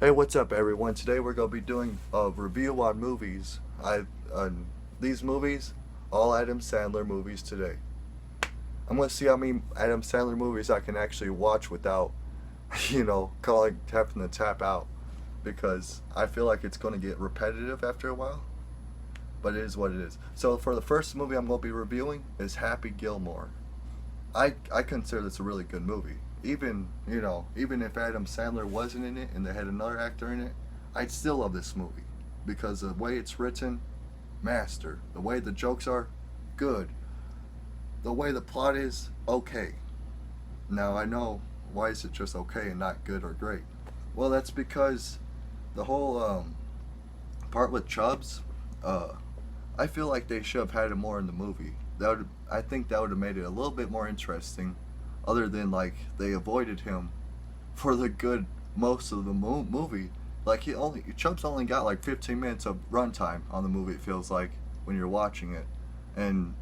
Hey, what's up, everyone? Today we're gonna be doing a review on movies. These movies, all Adam Sandler movies today. I'm gonna see how many Adam Sandler movies I can actually watch without, calling having to tap out, because I feel like it's gonna get repetitive after a while. But it is what it is. So for the first movie I'm gonna be reviewing is Happy Gilmore. I consider this a really good movie. Even if Adam Sandler wasn't in it and they had another actor in it, I'd still love this movie because the way it's written, master. The way the jokes are, good. The way the plot is, okay. Now I know, why is it just okay and not good or great? Well, that's because the whole part with Chubbs, I feel like they should have had it more in the movie. I think that would have made it a little bit more interesting. Other than like they avoided him for the good most of the movie. Like Chubbs only got like 15 minutes of runtime on the movie. It feels like when you're watching it, and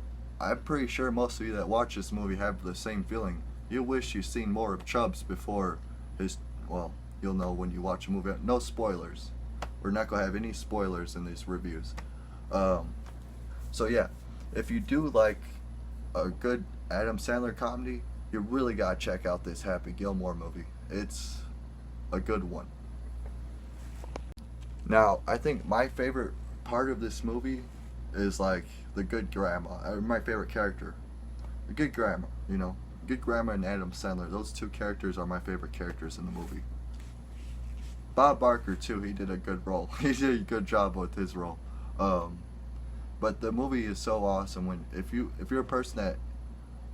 I'm pretty sure most of you that watch this movie have the same feeling. You wish you've seen more of Chubbs before his. Well, you'll know when you watch a movie. No spoilers. We're not gonna have any spoilers in these reviews. So yeah, if you do like a good Adam Sandler comedy, you really gotta check out this Happy Gilmore movie. It's a good one. Now, I think my favorite part of this movie is like the good grandma. My favorite character, the good grandma. Good grandma and Adam Sandler. Those two characters are my favorite characters in the movie. Bob Barker too. He did a good role. He did a good job with his role. But the movie is so awesome. If you're a person that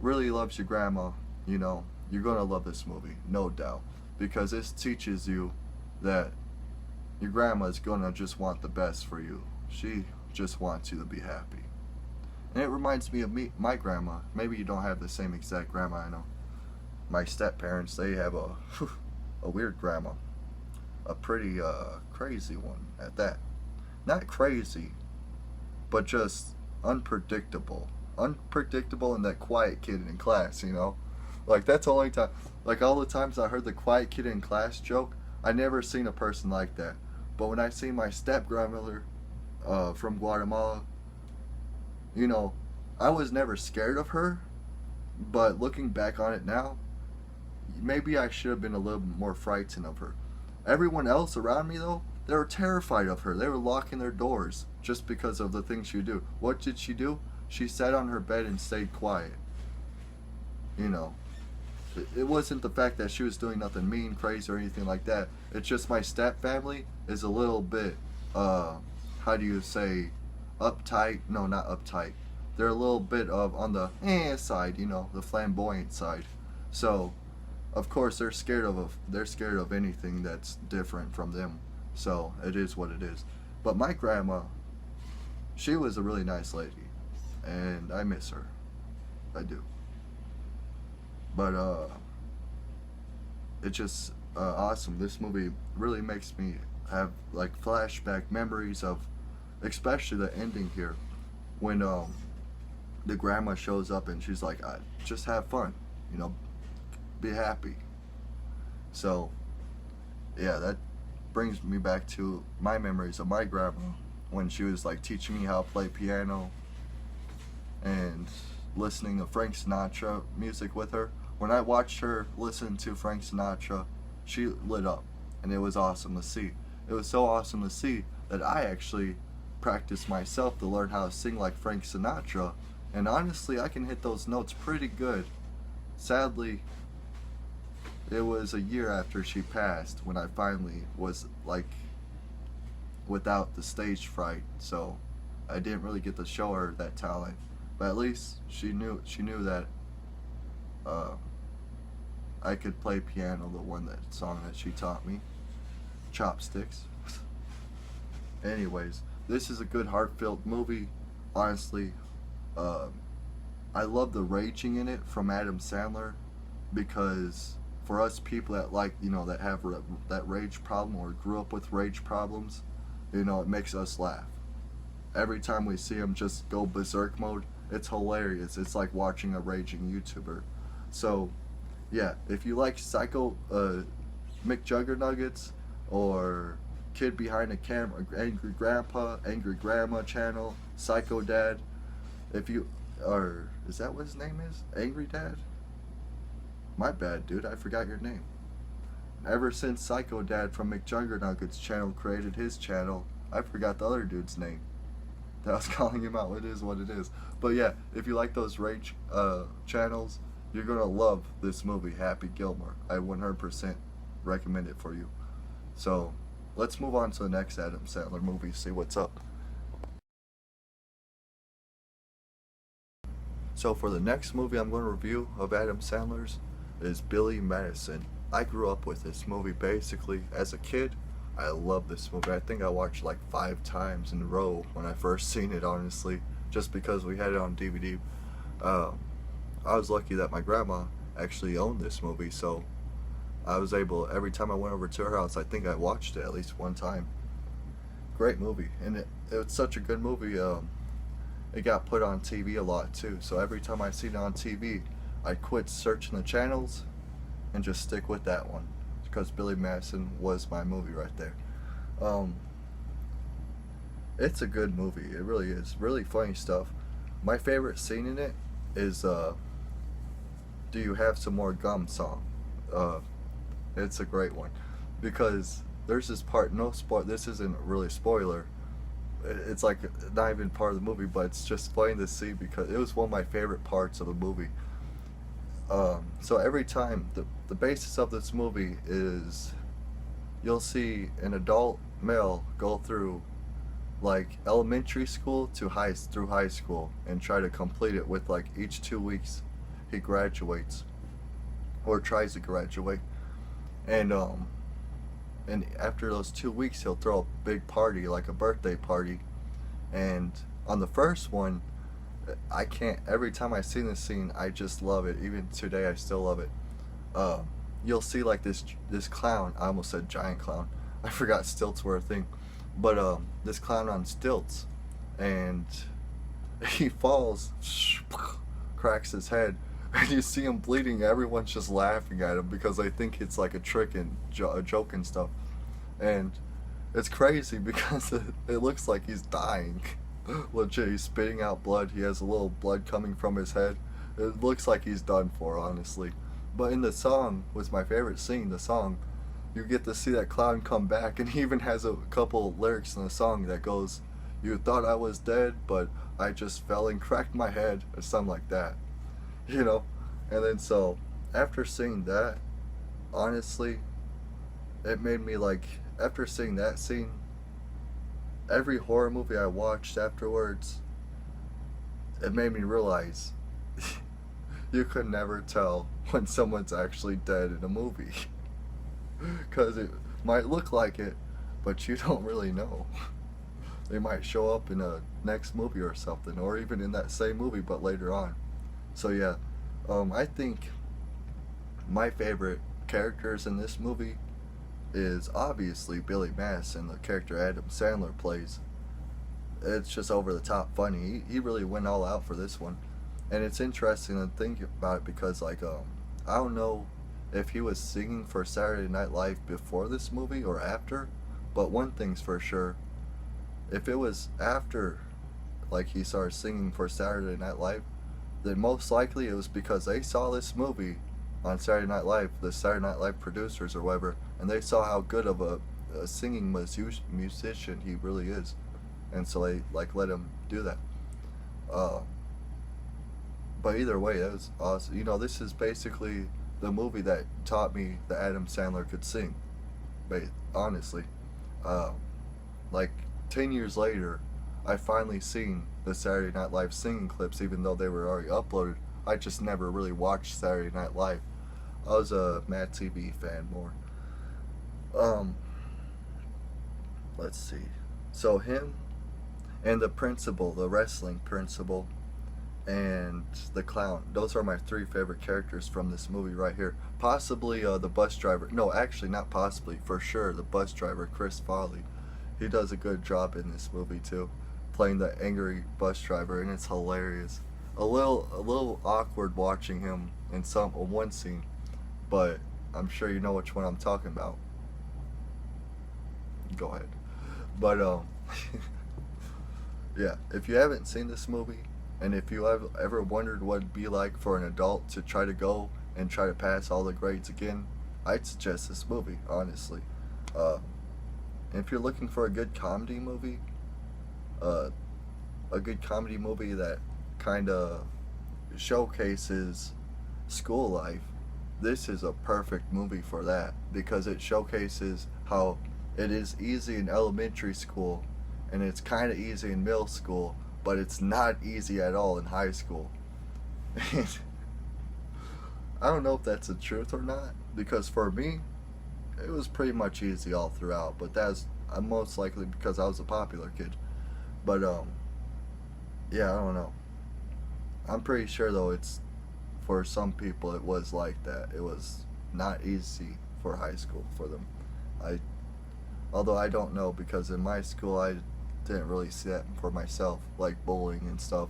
really loves your grandma, you're gonna love this movie, no doubt, because this teaches you that your grandma is gonna just want the best for you. She just wants you to be happy. And it reminds me of my grandma. Maybe you don't have the same exact grandma I know. My step parents, they have a weird grandma, a pretty crazy one at that. Not crazy, but just unpredictable. Unpredictable and that quiet kid in class, Like, that's the only time. Like, all the times I heard the quiet kid in class joke, I never seen a person like that. But when I seen my step-grandmother from Guatemala, I was never scared of her. But looking back on it now, maybe I should have been a little more frightened of her. Everyone else around me, though, they were terrified of her. They were locking their doors just because of the things she would do. What did she do? She sat on her bed and stayed quiet. It wasn't the fact that she was doing nothing mean, crazy, or anything like that. It's just my step family is a little bit, how do you say, uptight? No, not uptight. They're a little bit on the side, the flamboyant side. So, of course, they're scared of anything that's different from them. So it is what it is. But my grandma, she was a really nice lady, and I miss her. I do. But it's just awesome. This movie really makes me have like flashback memories of, especially the ending here, when the grandma shows up and she's like, just have fun, be happy. So yeah, that brings me back to my memories of my grandma when she was like teaching me how to play piano and listening to Frank Sinatra music with her. When I watched her listen to Frank Sinatra, she lit up, and it was awesome to see. It was so awesome to see that I actually practiced myself to learn how to sing like Frank Sinatra, and honestly, I can hit those notes pretty good. Sadly, it was a year after she passed when I finally was like without the stage fright, so I didn't really get to show her that talent. But at least she knew that I could play piano, that song that she taught me, Chopsticks. Anyways, this is a good heartfelt movie. Honestly, I love the raging in it from Adam Sandler, because for us people that that have that rage problem or grew up with rage problems, it makes us laugh. Every time we see him just go berserk mode, it's hilarious. It's like watching a raging YouTuber. So yeah, if you like Psycho McJuggernuggets, or Kid Behind the Camera, Angry Grandpa, Angry Grandma channel, Psycho Dad. If you, or is that what his name is? Angry Dad? My bad, dude. I forgot your name. Ever since Psycho Dad from McJuggerNuggets channel created his channel, I forgot the other dude's name. That I was calling him out. It is what it is. But yeah, if you like those rage channels, you're gonna love this movie, Happy Gilmore. I 100% recommend it for you. So let's move on to the next Adam Sandler movie. See what's up. So for the next movie I'm going to review of Adam Sandler's is Billy Madison. I grew up with this movie basically as a kid. I love this movie. I think I watched like 5 times in a row when I first seen it, honestly, just because we had it on DVD. I was lucky that my grandma actually owned this movie, so I was able, every time I went over to her house, I think I watched it at least one time. Great movie, and it's such a good movie. It got put on TV a lot too, so every time I seen it on TV, I quit searching the channels and just stick with that one, because Billy Madison was my movie right there. It's a good movie. It really is. Really funny stuff. My favorite scene in it is "Do You Have Some More Gum" song. It's a great one because there's this part. No spoil. This isn't really a spoiler. It's like not even part of the movie, but it's just funny to see because it was one of my favorite parts of the movie. So every time the basis of this movie is you'll see an adult male go through like elementary school to through high school and try to complete it with like each 2 weeks he graduates or tries to graduate, and after those 2 weeks he'll throw a big party, like a birthday party. And on the first one, I can't, every time I see this scene I just love it. Even today I still love it. You'll see like this clown, I almost said giant clown, I forgot stilts were a thing, but this clown on stilts, and he falls, cracks his head, and you see him bleeding. Everyone's just laughing at him because they think it's like a trick and a joke and stuff, and it's crazy because it looks like he's dying. Legit, he's spitting out blood. He has a little blood coming from his head. It looks like he's done for, honestly. But in the song was my favorite scene. The song, you get to see that clown come back, and he even has a couple lyrics in the song that goes, "You thought I was dead, but I just fell and cracked my head," or something like that, you know. And then so after seeing that, honestly, it made me like, after seeing that scene, every horror movie I watched afterwards, it made me realize you could never tell when someone's actually dead in a movie. Because it might look like it, but you don't really know. They might show up in a next movie or something, or even in that same movie but later on. So yeah, I think my favorite characters in this movie is obviously Billy Madison, the character Adam Sandler plays. It's just over the top funny. He really went all out for this one. And it's interesting to think about it because like I don't know if he was singing for Saturday Night Live before this movie or after, but one thing's for sure, if it was after like he started singing for Saturday Night Live, then most likely it was because they saw this movie on Saturday Night Live, the Saturday Night Live producers or whatever, and they saw how good of a singing musician he really is, and so they like let him do that. But either way, that was awesome. You know, this is basically the movie that taught me that Adam Sandler could sing. But honestly, like 10 years later, I finally seen the Saturday Night Live singing clips, even though they were already uploaded. I just never really watched Saturday Night Live. I was a Mad TV fan more. Let's see. So him and the principal, the wrestling principal, and the clown. Those are my 3 favorite characters from this movie right here. Possibly the bus driver. No, actually not possibly. For sure, the bus driver, Chris Farley. He does a good job in this movie too, playing the angry bus driver, and it's hilarious. A little awkward watching him in one scene, but I'm sure you know which one I'm talking about. Go ahead. But yeah, if you haven't seen this movie, and if you have ever wondered what it'd be like for an adult to try to go and try to pass all the grades again, I'd suggest this movie, honestly. Uh, if you're looking for uh, a good comedy movie that kind of showcases school life, this is a perfect movie for that because it showcases how it is easy in elementary school and it's kind of easy in middle school, but it's not easy at all in high school. I don't know if that's the truth or not because for me, it was pretty much easy all throughout, but that's most likely because I was a popular kid. But yeah, I don't know. I'm pretty sure though it's for some people it was like that. It was not easy for high school for them. I although I don't know because in my school I didn't really see that for myself like bullying and stuff.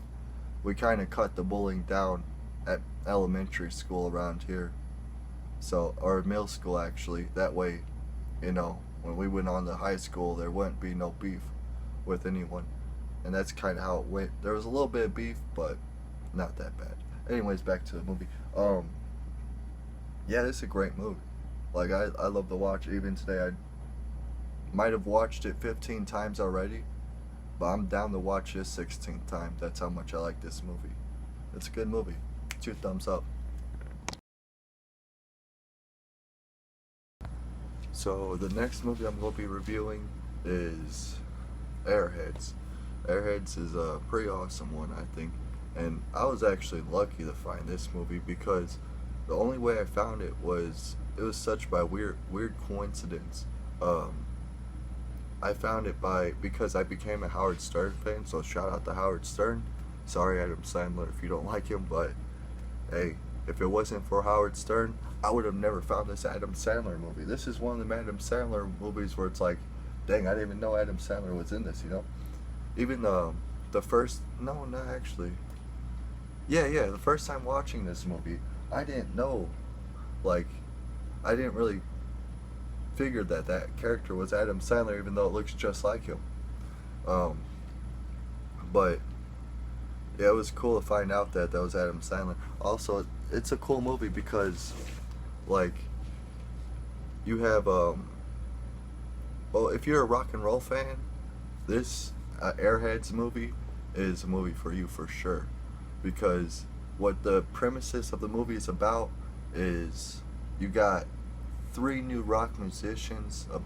We kind of cut the bullying down at elementary school around here. So or middle school actually. That way, when we went on to high school there wouldn't be no beef with anyone. And that's kind of how it went. There was a little bit of beef, but not that bad. Anyways, back to the movie. Yeah, this is a great movie. Like I love to watch. Even today, I might have watched it 15 times already, but I'm down to watch this 16th time. That's how much I like this movie. It's a good movie. 2 thumbs up. So the next movie I'm going to be reviewing is Airheads. Airheads is a pretty awesome one, I think. And I was actually lucky to find this movie because the only way I found it was such by weird coincidence. I found it because I became a Howard Stern fan, so shout out to Howard Stern. Sorry Adam Sandler if you don't like him, but hey, if it wasn't for Howard Stern, I would have never found this Adam Sandler movie. This is one of them Adam Sandler movies where it's like, dang, I didn't even know Adam Sandler was in this, Even the first, no, not actually. Yeah, the first time watching this movie, I didn't know, like, I didn't really figure that character was Adam Sandler, even though it looks just like him. But yeah, it was cool to find out that was Adam Sandler. Also, it's a cool movie because, like, you have, well, if you're a rock and roll fan, this Airheads movie is a movie for you for sure. Because what the premises of the movie is about is you got 3 new rock musicians, a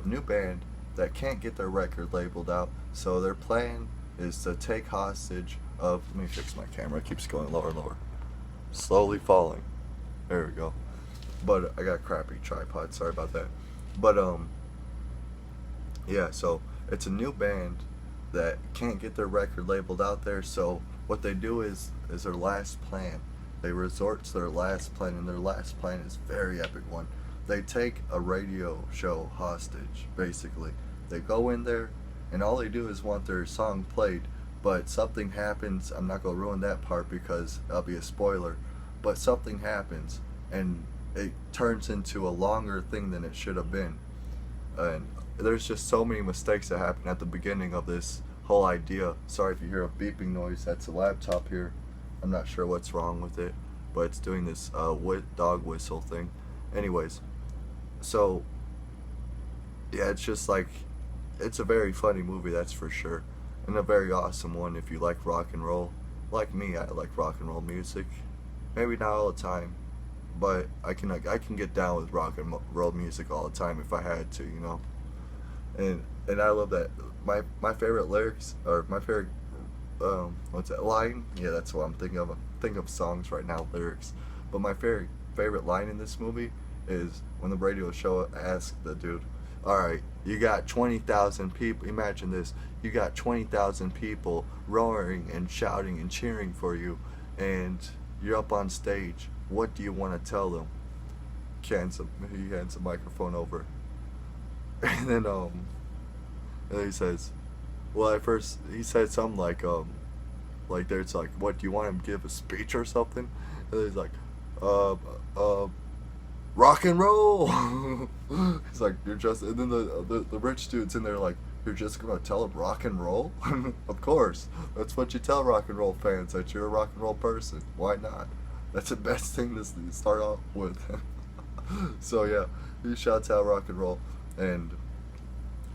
new band that can't get their record labeled out. So their plan is to take hostage of. Let me fix my camera. It keeps going lower and lower. Slowly falling. There we go. But I got a crappy tripod. Sorry about that. But yeah. So it's a new band that can't get their record labeled out there. So what they do is their last plan. They resort to their last plan, and their last plan is a very epic one. They take a radio show hostage, basically. They go in there, and all they do is want their song played, but something happens. I'm not going to ruin that part because that'll be a spoiler, but something happens, and it turns into a longer thing than it should have been. And there's just so many mistakes that happen at the beginning of this whole idea. Sorry if you hear a beeping noise. That's a laptop here. I'm not sure what's wrong with it, but it's doing this dog whistle thing. Anyways, so yeah, it's just like, it's a very funny movie, that's for sure, and a very awesome one if you like rock and roll. Like me, I like rock and roll music. Maybe not all the time, but I can get down with rock and roll music all the time if I had to, And I love that. My favorite lyrics, or my favorite what's that line? Yeah, that's what I'm thinking of. I'm thinking of songs right now, lyrics. But my favorite line in this movie is when the radio show asked the dude, all right, you got 20,000 people, imagine this, you got 20,000 people roaring and shouting and cheering for you, and you're up on stage. What do you want to tell them? He hands the microphone over. And then he says, well, at first he said something like there's like, what, do you want him to give a speech or something? And he's like, rock and roll. He's like, you're just, and then the rich dude's in there like, you're just gonna tell him rock and roll? Of course, that's what you tell rock and roll fans, that you're a rock and roll person. Why not? That's the best thing to start off with. So yeah, he shouts out rock and roll, and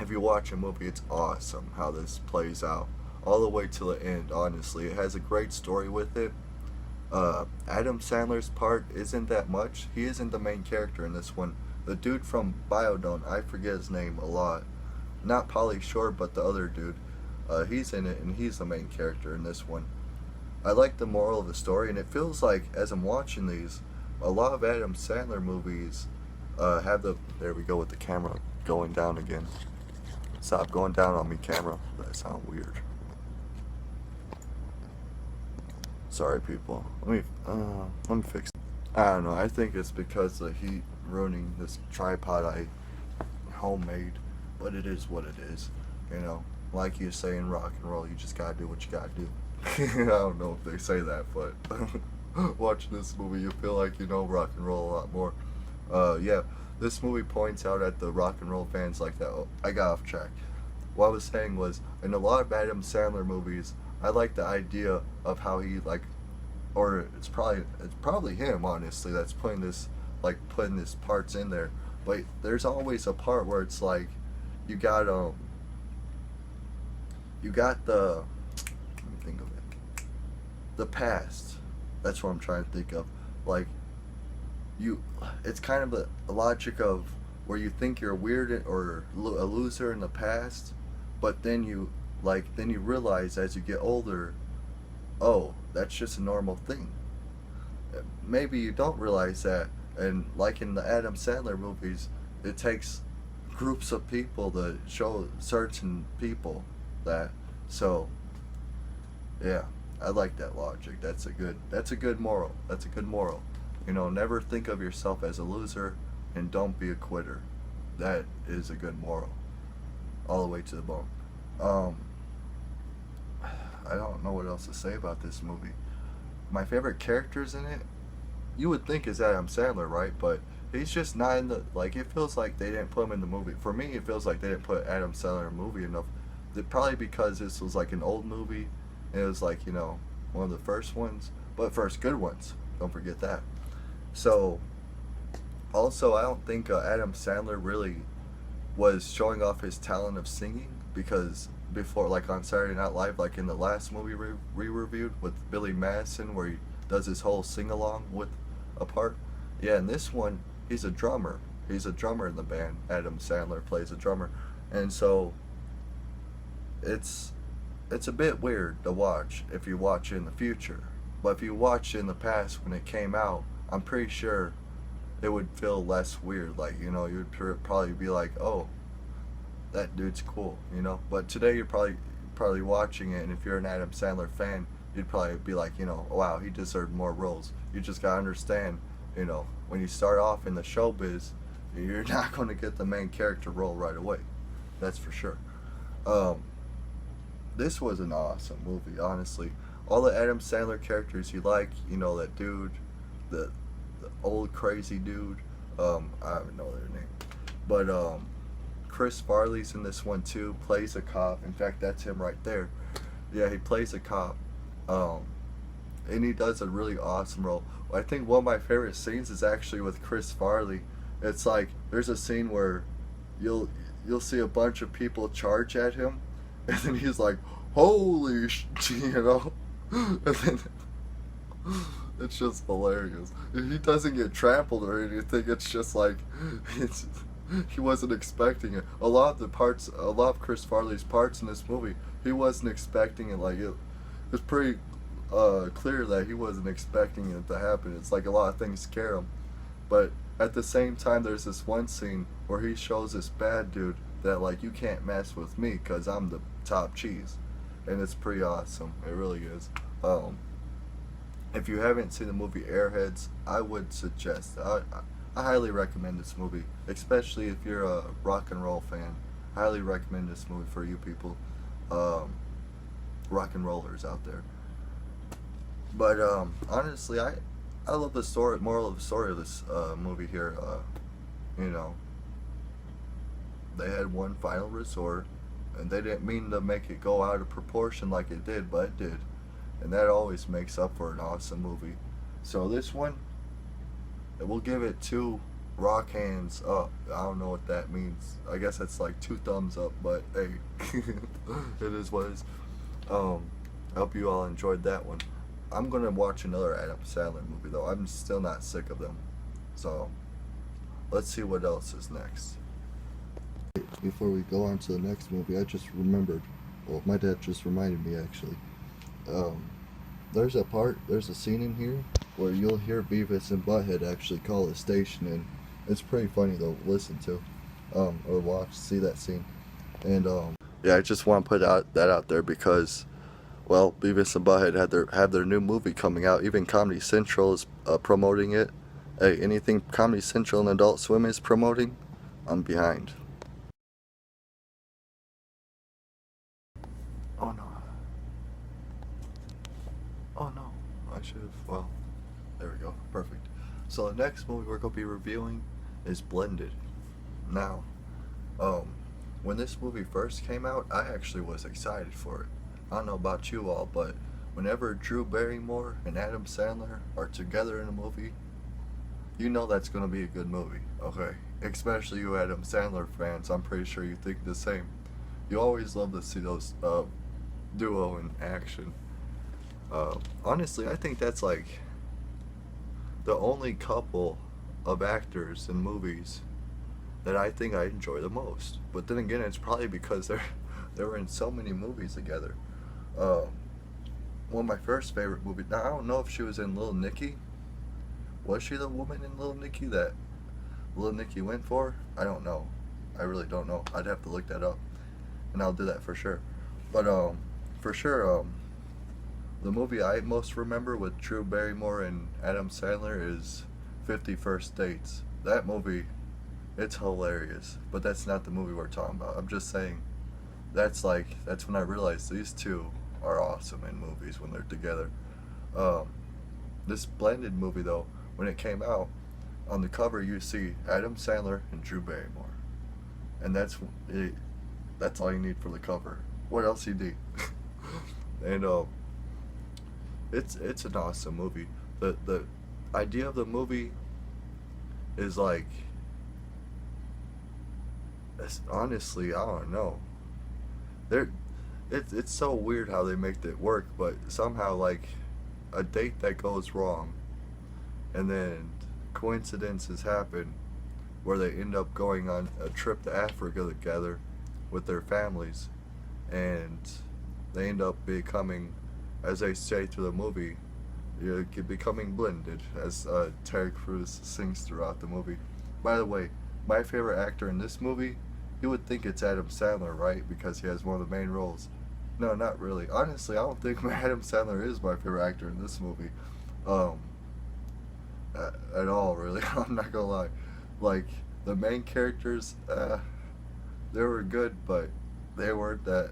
if you watch a movie, it's awesome how this plays out all the way to the end. Honestly, it has a great story with it. Adam Sandler's part isn't that much. He isn't the main character in this one. The dude from Biodome, I forget his name a lot. Not Pauly Shore, but the other dude. He's in it, and he's the main character in this one. I like the moral of the story, and it feels like, as I'm watching these, a lot of Adam Sandler movies have the... There we go with the camera going down again. Stop going down on me, camera. That sounds weird. Sorry, people. Let me fix it. I don't know. I think it's because of the heat ruining this tripod I homemade, but it is what it is. You know, like you say in rock and roll, you just gotta do what you gotta do. I don't know if they say that, but watching this movie, you feel like you know rock and roll a lot more. Yeah, this movie points out at the rock and roll fans like that. Oh, I got off track. What I was saying was, in a lot of Adam Sandler movies, I like the idea of how he like, or it's probably him honestly that's putting this parts in there. But there's always a part where it's like, you got the, let me think of it, the past. That's what I'm trying to think of. Like, it's kind of a logic of where you think you're weird or a loser in the past, but then you realize as you get older, oh, that's just a normal thing. Maybe you don't realize that, and like in the Adam Sandler movies, it takes groups of people to show certain people that. So yeah, I like that logic. That's a good moral. That's a good moral. You know, never think of yourself as a loser, and don't be a quitter. That is a good moral, all the way to the bone. I don't know what else to say about this movie. My favorite characters in it, you would think is Adam Sandler, right? But he's just not in the, like, it feels like they didn't put him in the movie. For me, it feels like they didn't put Adam Sandler in the movie enough. Probably because this was like an old movie, and it was like, you know, one of the first ones, but first good ones. Don't forget that. So, also, I don't think Adam Sandler really was showing off his talent of singing, because before, like on Saturday Night Live, like in the last movie we reviewed with Billy Madison, where he does his whole sing-along with a part. Yeah, in this one, he's a drummer. He's a drummer in the band. Adam Sandler plays a drummer. And so, it's a bit weird to watch if you watch it in the future. But if you watch it in the past when it came out, I'm pretty sure it would feel less weird. Like, you know, you'd probably be like, oh, that dude's cool, you know. But today you're probably watching it, and if you're an Adam Sandler fan, you'd probably be like, you know, wow, he deserved more roles. You just gotta understand, you know, when you start off in the showbiz, you're not gonna get the main character role right away. That's for sure. This was an awesome movie, honestly. All the Adam Sandler characters you like, you know, that dude, the old crazy dude, I don't even know their name, but Chris Farley's in this one too, plays a cop. In fact, that's him right there. Yeah, he plays a cop, and he does a really awesome role. I think one of my favorite scenes is actually with Chris Farley. It's like, there's a scene where you'll see a bunch of people charge at him, and then he's like, holy you know, and then it's just hilarious. He doesn't get trampled or anything. It's just like, he wasn't expecting it. A lot of Chris Farley's parts in this movie, he wasn't expecting it. Like, it was pretty clear that he wasn't expecting it to happen. It's like a lot of things scare him. But at the same time, there's this one scene where he shows this bad dude that, like, you can't mess with me because I'm the top cheese. And it's pretty awesome. It really is. If you haven't seen the movie Airheads, I would suggest, I highly recommend this movie, especially if you're a rock and roll fan. I highly recommend this movie for you people, rock and rollers out there. But honestly, I love the story, moral of the story of this movie here. You know, they had one final resort, and they didn't mean to make it go out of proportion like it did, but it did, and that always makes up for an awesome movie. So this one, we'll give it 2 rock hands up. I don't know what that means. I guess that's like 2 thumbs up, but hey, it is what it is. I hope you all enjoyed that one. I'm gonna watch another Adam Sandler movie though. I'm still not sick of them. So let's see what else is next. Before we go on to the next movie, I just remembered. Well, my dad just reminded me actually. There's a scene in here where you'll hear Beavis and Butthead actually call a station, and it's pretty funny to listen to, or watch, see that scene, and yeah, I just want to put that out there because, well, Beavis and Butthead have their new movie coming out. Even Comedy Central is promoting it. Hey, anything Comedy Central and Adult Swim is promoting, I'm behind. Oh no. Oh no. I should have. Well, there we go. Perfect. So the next movie we're going to be reviewing is Blended. Now, when this movie first came out, I actually was excited for it. I don't know about you all, but whenever Drew Barrymore and Adam Sandler are together in a movie, you know that's going to be a good movie, okay? Especially you Adam Sandler fans, I'm pretty sure you think the same. You always love to see those duo in action. Honestly, I think that's like the only couple of actors in movies that I think I enjoy the most. But then again, it's probably because they were in so many movies together. One of my first favorite movies. Now I don't know if she was in Little Nicky. Was she the woman in Little Nicky that Little Nicky went for? I don't know. I really don't know. I'd have to look that up, and I'll do that for sure. But for sure, the movie I most remember with Drew Barrymore and Adam Sandler is 50 First Dates. That movie, it's hilarious. But that's not the movie we're talking about. I'm just saying, that's when I realized these two are awesome in movies when they're together. This Blended movie though, when it came out, on the cover you see Adam Sandler and Drew Barrymore, and that's all you need for the cover. What else you need? And it's an awesome movie. The idea of the movie is like, honestly, I don't know. It's so weird how they make it work, but somehow like a date that goes wrong, and then coincidences happen where they end up going on a trip to Africa together with their families, and they end up becoming, as they say through the movie, you're becoming blended, as Terry Crews sings throughout the movie. By the way, my favorite actor in this movie, you would think it's Adam Sandler, right? Because he has one of the main roles. No, not really. Honestly, I don't think Adam Sandler is my favorite actor in this movie. At all, really. I'm not gonna lie. Like, the main characters, they were good, but they weren't that,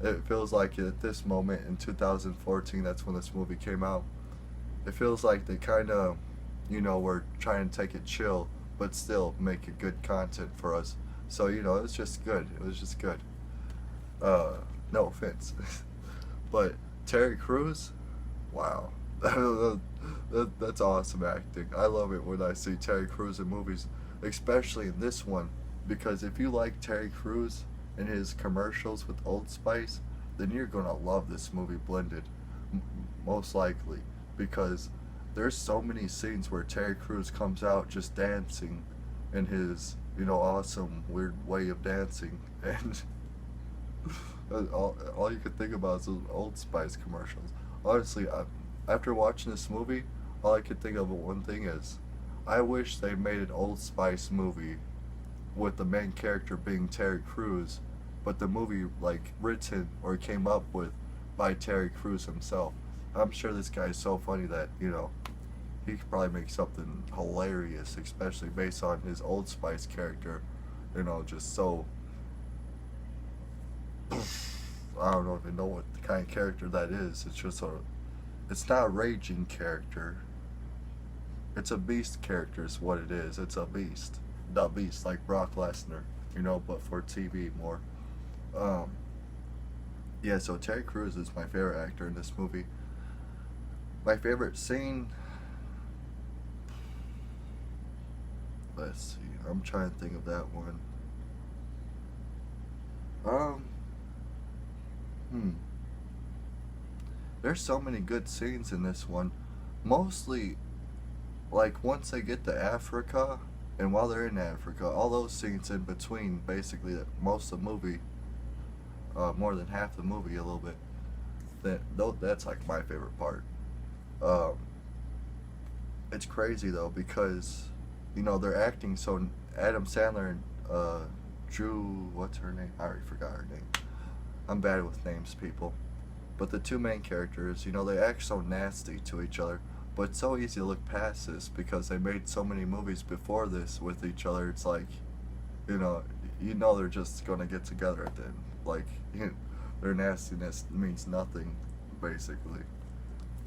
it feels like at this moment in 2014, that's when this movie came out, it feels like they kind of, were trying to take it chill, but still make it good content for us. So, it was just good. It was just good. No offense. But Terry Crews, wow. That's awesome acting. I love it when I see Terry Crews in movies, especially in this one, because if you like Terry Crews and his commercials with Old Spice, then you're gonna love this movie Blended, most likely, because there's so many scenes where Terry Crews comes out just dancing in his, awesome weird way of dancing, and all you could think about is those Old Spice commercials. Honestly, after watching this movie, all I could think of one thing is, I wish they made an Old Spice movie with the main character being Terry Crews, but the movie written or came up with by Terry Crews himself. I'm sure this guy is so funny that, he could probably make something hilarious, especially based on his Old Spice character, just so, I don't even know what kind of character that is. It's just it's not a raging character. It's a beast character is what it is. It's a beast. The beast, like Brock Lesnar, but for TV more. Um, yeah, so Terry Crews is my favorite actor in this movie. My favorite scene, let's see, I'm trying to think of that one. Um, hmm. There's so many good scenes in this one. Mostly, like, once they get to Africa, and while they're in Africa, all those scenes in between, basically, most of the movie, more than half the movie, a little bit, that's, like, my favorite part. Um, it's crazy, though, because, they're acting so... Adam Sandler and, Drew... What's her name? I already forgot her name. I'm bad with names, people. But the two main characters, they act so nasty to each other. But it's so easy to look past this because they made so many movies before this with each other. It's like, they're just going to get together at the end. Like, their nastiness means nothing, basically.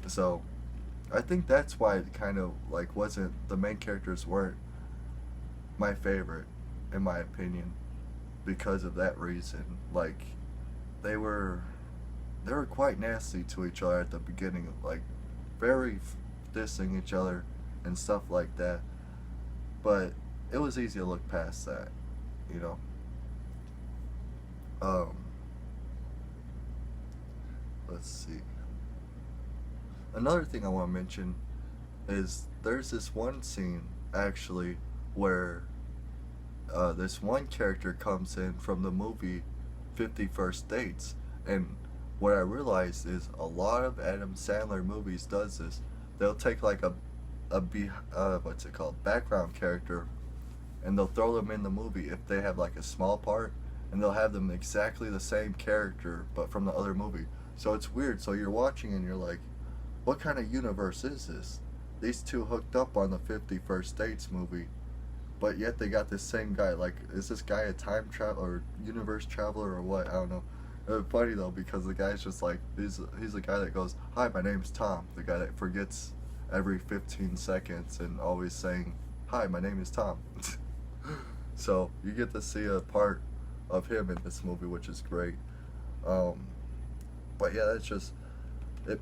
So, I think that's why it kind of, like, wasn't... The main characters weren't my favorite, in my opinion, because of that reason. Like, they were quite nasty to each other at the beginning, like very dissing each other and stuff like that. But it was easy to look past that, you know. Um, let's see. Another thing I want to mention is there's this one scene actually where this one character comes in from the movie 50 First Dates, and what I realized is a lot of Adam Sandler movies does this. They'll take like what's it called, background character, and they'll throw them in the movie if they have like a small part, and they'll have them exactly the same character but from the other movie. So it's weird. So you're watching and you're like, what kind of universe is this? These two hooked up on the 50 First Dates movie, but yet they got this same guy. Like, is this guy a time travel or universe traveler or what? I don't know. It's funny though because the guy's just like, he's the guy that goes, "Hi, my name's Tom." The guy that forgets every 15 seconds and always saying, "Hi, my name is Tom." So you get to see a part of him in this movie, which is great. But yeah, that's just it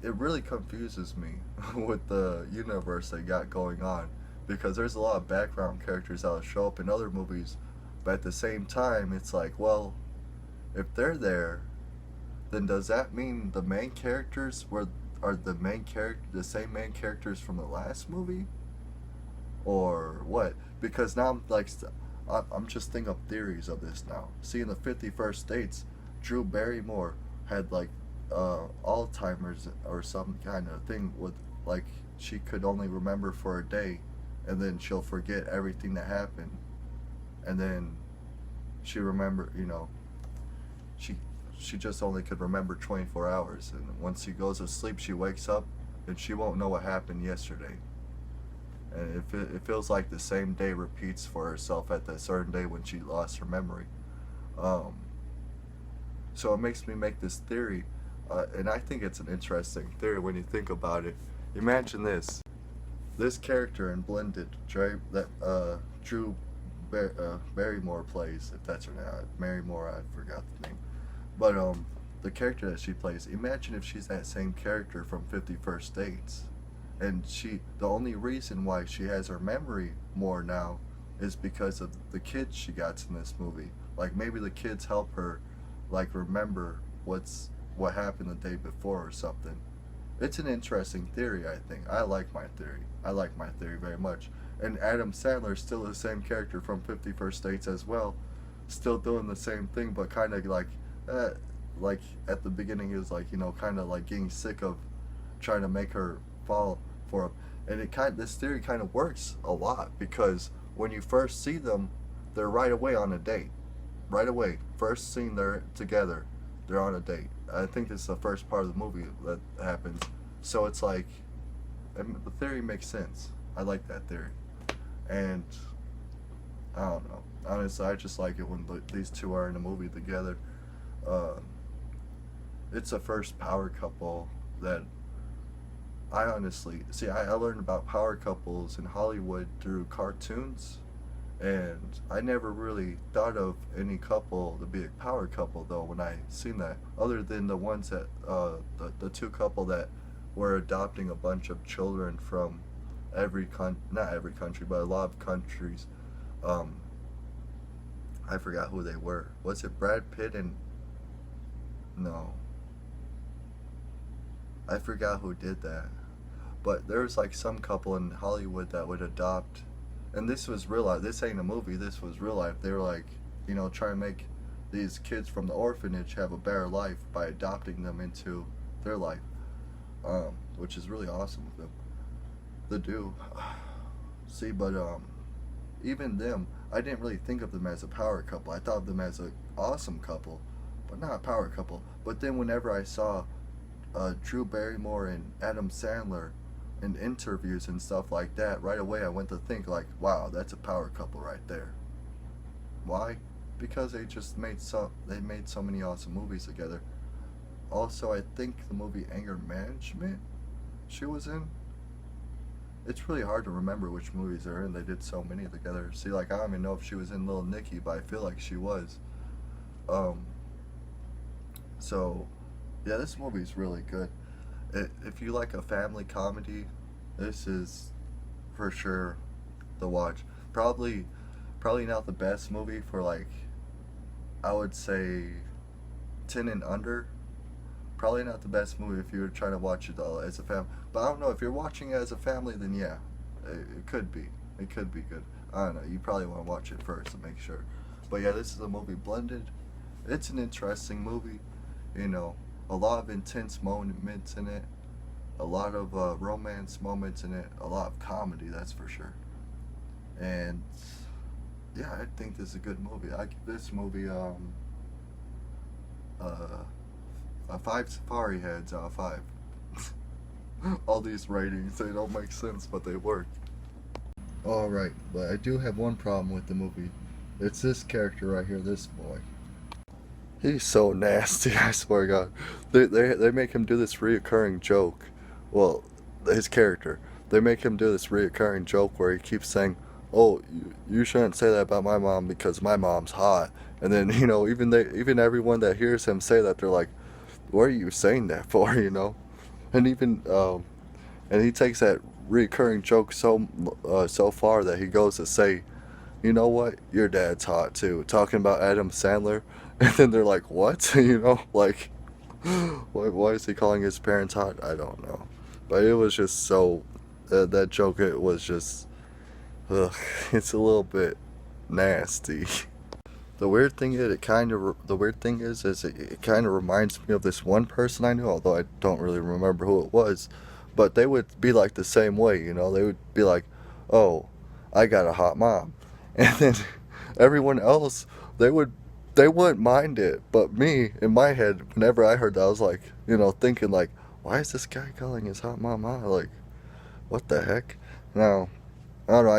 really confuses me with the universe they got going on, because there's a lot of background characters that'll show up in other movies, but at the same time it's like, well, if they're there, then does that mean the main characters are the same main characters from the last movie, or what? Because now I'm just thinking of theories of this now. See, in the 50 First Dates, Drew Barrymore had like Alzheimer's or some kind of thing with, like, she could only remember for a day, and then she'll forget everything that happened, and then she she just only could remember 24 hours, and once she goes to sleep she wakes up and she won't know what happened yesterday, and it feels like the same day repeats for herself at that certain day when she lost her memory. So it makes me make this theory, and I think it's an interesting theory when you think about it. Imagine this character in Blended, that Drew Barrymore plays, if that's her name. Barrymore, I forgot the name. But the character that she plays, imagine if she's that same character from 50 First Dates, and the only reason why she has her memory more now is because of the kids she got in this movie. Like, maybe the kids help her, like, remember what happened the day before or something. It's an interesting theory, I think. I like my theory very much. And Adam Sandler is still the same character from 50 First Dates as well, still doing the same thing, but kind of like at the beginning he was like, kind of like getting sick of trying to make her fall for him. And this theory kind of works a lot, because when you first see them, they're right away on a date. Right away. First scene they're together, they're on a date. I think this is the first part of the movie that happens. So it's like, the theory makes sense. I like that theory. And I don't know. Honestly, I just like it when these two are in a movie together. It's a first power couple that I honestly see. I learned about power couples in Hollywood through cartoons, and I never really thought of any couple to be a power couple though when I seen that. Other than the ones that the two couple that were adopting a bunch of children from not every country, but a lot of countries. Um, I forgot who they were. Was it Brad Pitt and no? I forgot who did that. But there was like some couple in Hollywood that would adopt, and this was real life. This ain't a movie. This was real life. They were like, trying to make these kids from the orphanage have a better life by adopting them into their life, which is really awesome of them. The do. See, but even them, I didn't really think of them as a power couple. I thought of them as an awesome couple, but not a power couple. But then whenever I saw Drew Barrymore and Adam Sandler in interviews and stuff like that, right away I went to think like, wow, that's a power couple right there. Why? Because they made so many awesome movies together. Also, I think the movie Anger Management she was in. It's really hard to remember which movies they're in. They did so many together. See, like I don't even know if she was in Little Nicky, but I feel like she was. Um, so yeah, this movie's really good. If you like a family comedy, this is for sure the watch. Probably not the best movie for like, I would say 10 and under. Probably not the best movie if you're trying to watch it all as a family. But I don't know, if you're watching it as a family, then yeah, it could be. It could be good. I don't know. You probably want to watch it first to make sure. But yeah, this is a movie Blended. It's an interesting movie. A lot of intense moments in it. A lot of romance moments in it. A lot of comedy, that's for sure. And yeah, I think this is a good movie. I give this movie uh, a 5 safari heads out of 5. All these ratings, they don't make sense, but they work. Alright, but I do have one problem with the movie. It's this character right here, this boy. He's so nasty, I swear to God. They make him do this reoccurring joke. Well, his character. They make him do this reoccurring joke where he keeps saying, "Oh, you shouldn't say that about my mom because my mom's hot." And then, even everyone that hears him say that, they're like, "What are you saying that for?" And even and he takes that recurring joke so far that he goes to say, "You know what? Your dad's hot too." Talking about Adam Sandler, and then they're like, "What?" Like, why is he calling his parents hot? I don't know, but it was just so that joke. It was just, ugh, it's a little bit nasty. The weird thing is, it kind of reminds me of this one person I knew, although I don't really remember who it was. But they would be like the same way, They would be like, "Oh, I got a hot mom," and then everyone else, they wouldn't mind it. But me, in my head, whenever I heard that, I was like, thinking like, why is this guy calling his hot mom hot? Like, what the heck? Now, I don't know.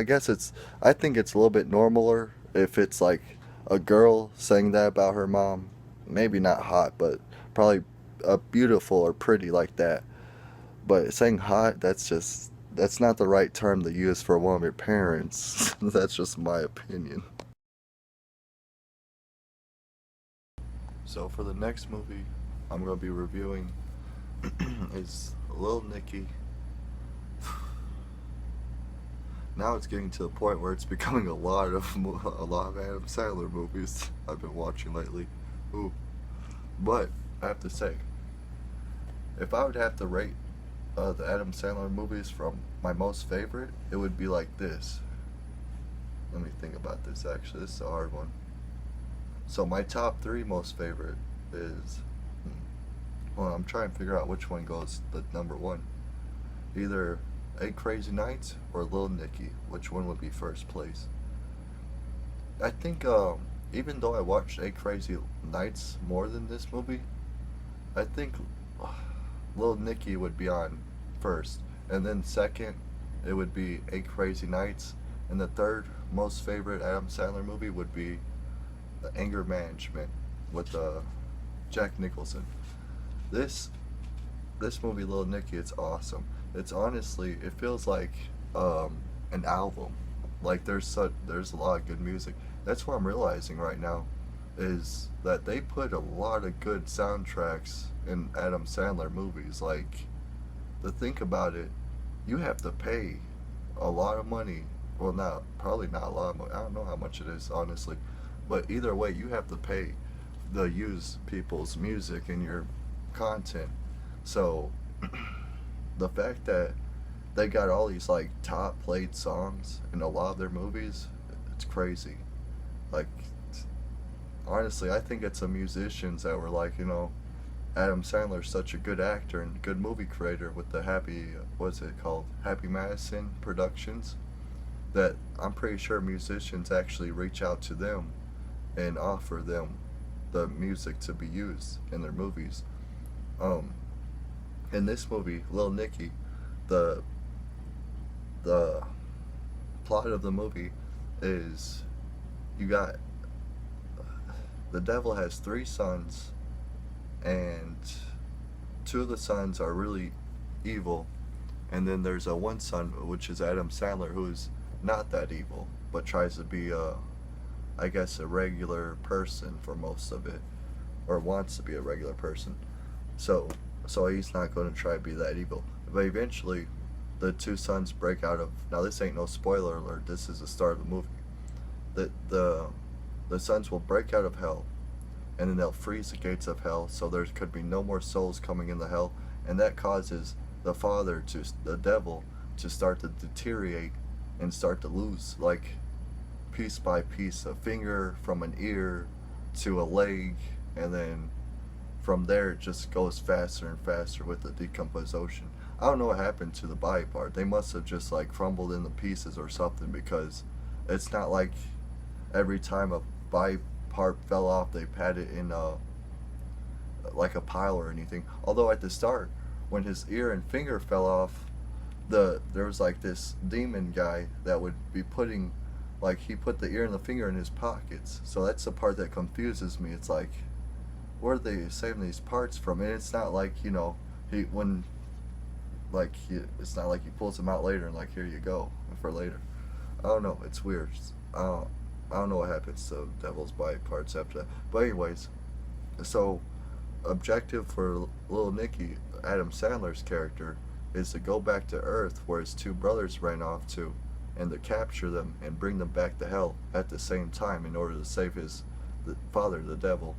I think it's a little bit normaler if it's like a girl saying that about her mom. Maybe not hot, but probably beautiful or pretty like that. But saying hot, that's not the right term to use for one of your parents. That's just my opinion. So for the next movie I'm going to be reviewing is Little Nicky. Now it's getting to the point where it's becoming a lot of Adam Sandler movies I've been watching lately. Ooh. But I have to say, if I would have to rate the Adam Sandler movies from my most favorite, it would be like this. Let me think about this. Actually, this is a hard one. So my top 3 most favorite is, well, I'm trying to figure out which one goes the number 1. Either 8 Crazy Nights or Little Nicky. Which one would be first place? I think even though I watched 8 Crazy Nights more than this movie, I think Little Nicky would be on first, and then second it would be 8 Crazy Nights, and the third most favorite Adam Sandler movie would be The Anger Management with Jack Nicholson. This movie, Little Nicky, it's awesome. It's honestly, it feels like an album. Like there's a lot of good music. That's what I'm realizing right now, is that they put a lot of good soundtracks in Adam Sandler movies. Like, to think about it, you have to pay a lot of money. Well, not probably not a lot of money. I don't know how much it is honestly, but either way, you have to pay to use people's music in your content. So the fact that they got all these like top played songs in a lot of their movies, it's crazy. Like, honestly, I think it's the musicians that were like, Adam Sandler's such a good actor and good movie creator with the what's it called? Happy Madison Productions. That I'm pretty sure musicians actually reach out to them and offer them the music to be used in their movies. Um, in this movie, Lil Nicky, the the plot of the movie is you got the devil has three sons, and two of the sons are really evil, and then there's a one son, which is Adam Sandler, who's not that evil but tries to be I guess a regular person for most of it, or wants to be a regular person. So so he's not going to try to be that evil. But eventually, the two sons break out of. Now this ain't no spoiler alert. This is the start of the movie. The sons will break out of hell, and then they'll freeze the gates of hell, so there could be no more souls coming into hell, and that causes the devil, to start to deteriorate and start to lose, like, piece by piece, a finger from an ear to a leg, and then from there it just goes faster and faster with the decomposition. I don't know what happened to the body part. They must have just like crumbled into pieces or something, because it's not like every time a body part fell off they had it in like a pile or anything. Although at the start, when his ear and finger fell off, there was like this demon guy that would be putting, like, he put the ear and the finger in his pockets. So that's the part that confuses me. It's like, where are they saving these parts from? And it's not like, it's not like he pulls them out later and like, here you go for later. I don't know. It's weird. I don't know what happens to Devil's body parts after that. But anyways, so objective for Little Nicky, Adam Sandler's character, is to go back to Earth where his two brothers ran off to, and to capture them and bring them back to hell at the same time in order to save the father, the devil,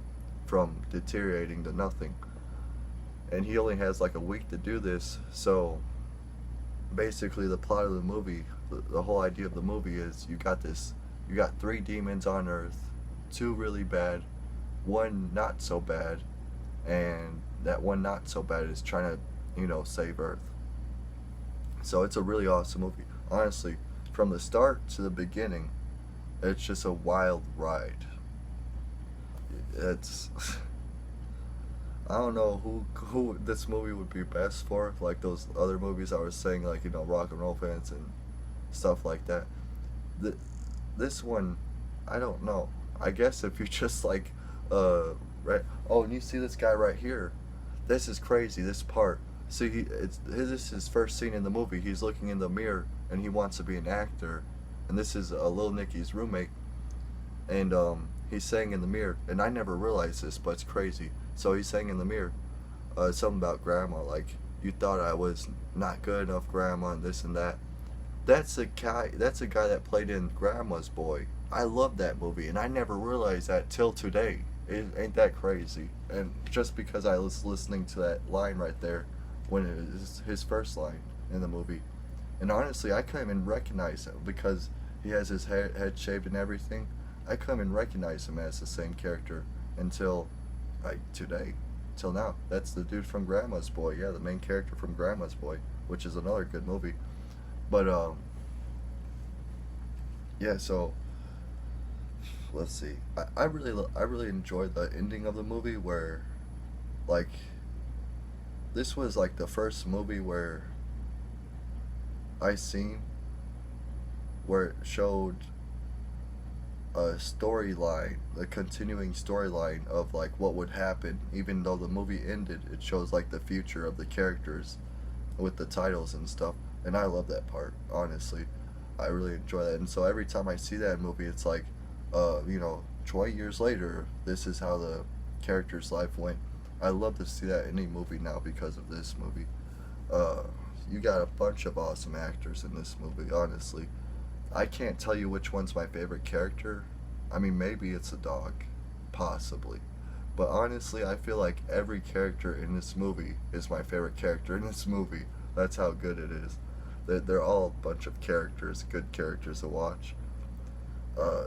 from deteriorating to nothing. And he only has like a week to do this. So basically the plot of the movie, the whole idea of the movie is you got three demons on Earth, two really bad, one not so bad, and that one not so bad is trying to, save Earth. So it's a really awesome movie. Honestly, from the start to the beginning, it's just a wild ride. It's I don't know who this movie would be best for, like those other movies I was saying, like, Rock and Roll Fans and stuff like that. This one, I don't know. I guess if you just like, right. Oh, and you see this guy right here. This is crazy. This part. See, this is his first scene in the movie. He's looking in the mirror and he wants to be an actor, and this is Lil Nicky's roommate, and he's saying in the mirror, and I never realized this, but it's crazy. So he's saying in the mirror, something about grandma, like, you thought I was not good enough, grandma, and this and that. That's a guy that played in Grandma's Boy. I love that movie, and I never realized that till today. Ain't that crazy? And just because I was listening to that line right there, when it was his first line in the movie, and honestly, I couldn't even recognize him because he has his head shaved and everything. I couldn't even recognize him as the same character until today, till now. That's the dude from Grandma's Boy. Yeah, the main character from Grandma's Boy, which is another good movie. But yeah. So let's see. I really enjoyed the ending of the movie where, like, this was like the first movie where I seen where it showed a storyline, a continuing storyline of like what would happen, even though the movie ended. It shows like the future of the characters with the titles and stuff, and I love that part. Honestly, I really enjoy that, and so every time I see that movie, it's like, 20 years later, this is how the character's life went. I love to see that in any movie now because of this movie. Uh, you got a bunch of awesome actors in this movie. Honestly, I can't tell you which one's my favorite character. I mean, maybe it's a dog, possibly. But honestly, I feel like every character in this movie is my favorite character in this movie. That's how good it is. They're all a bunch of characters, good characters to watch. Uh,